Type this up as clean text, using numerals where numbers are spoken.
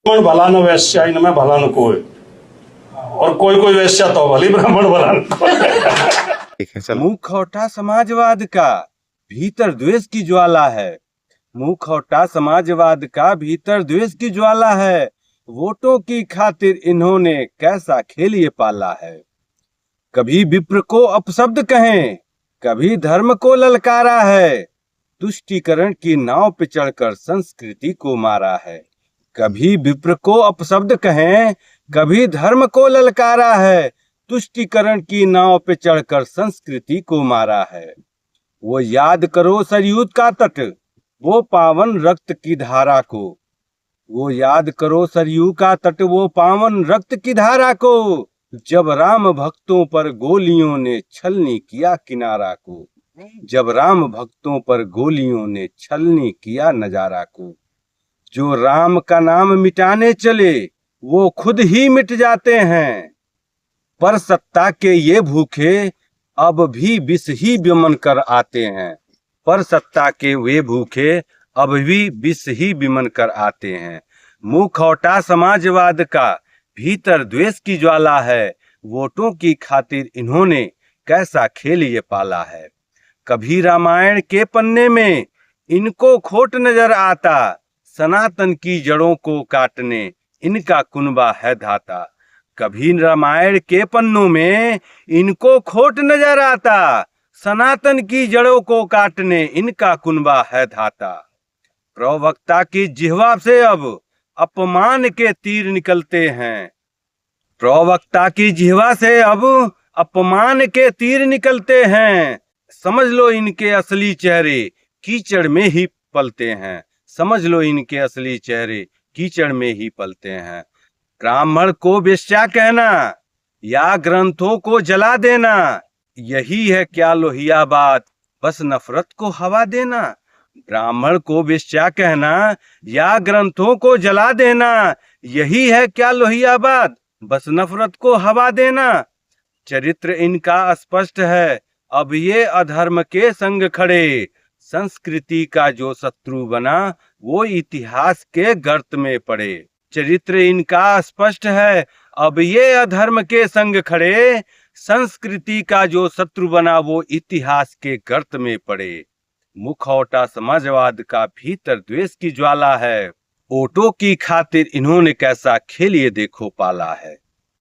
कोई भला न वैश्या इनमें भला न कोई, और कोई कोई वैश्या तो भली ब्राह्मण भला न कोई। मुखौटा समाजवाद का भीतर द्वेष की ज्वाला है। मुखौटा समाजवाद का भीतर द्वेष की ज्वाला है। वोटों की खातिर इन्होंने कैसा खेल ये पाला है। कभी विप्र को अपशब्द कहें, कभी धर्म को ललकारा है। तुष्टीकरण की नाव पे चढ़कर संस्कृति को मारा है। कभी विप्र को अपशब्द कहें, कभी धर्म को ललकारा है। तुष्टीकरण की नाव पे चढ़कर संस्कृति को मारा है। वो याद करो सरयू का तट, वो पावन रक्त की धारा को। वो याद करो सरयू का तट, वो पावन रक्त की धारा को। जब राम भक्तों पर गोलियों ने छलनी किया किनारा को। जब राम भक्तों पर गोलियों ने छलनी किया नजारा को। जो राम का नाम मिटाने चले, वो खुद ही मिट जाते हैं। पर सत्ता के ये भूखे अब भी विष ही बिमन कर आते हैं। पर सत्ता के वे भूखे अब भी विष ही बिमन कर आते हैं। मुखौटा समाजवाद का भीतर द्वेष की ज्वाला है। वोटों की खातिर इन्होंने कैसा खेल ये पाला है। कभी रामायण के पन्ने में इनको खोट नजर आता। सनातन की जड़ों को काटने इनका कुनबा है धाता। कभी रामायण के पन्नों में इनको खोट नजर आता। सनातन की जड़ों को काटने इनका कुनबा है धाता। प्रवक्ता की जिह्वा से अब अपमान के तीर निकलते हैं। प्रवक्ता की जिह्वा से अब अपमान के तीर निकलते हैं। समझ लो इनके असली चेहरे कीचड़ में ही पलते हैं। समझ लो इनके असली चेहरे कीचड़ में ही पलते हैं। ब्राह्मण को वेश्या कहना या ग्रंथों को जला देना, यही है क्या लोहिया बात, बस नफरत को हवा देना। ब्राह्मण को वेश्या कहना या ग्रंथों को जला देना, यही है क्या लोहिया बात, बस नफरत को हवा देना। चरित्र इनका स्पष्ट है, अब ये अधर्म के संग खड़े। संस्कृति का जो शत्रु बना, वो इतिहास के गर्त में पड़े। चरित्र इनका स्पष्ट है, अब ये अधर्म के संग खड़े। संस्कृति का जो शत्रु बना, वो इतिहास के गर्त में पड़े। मुखौटा समाजवाद का भीतर द्वेष की ज्वाला है। वोटों की खातिर इन्होंने कैसा खेल ये देखो पाला है।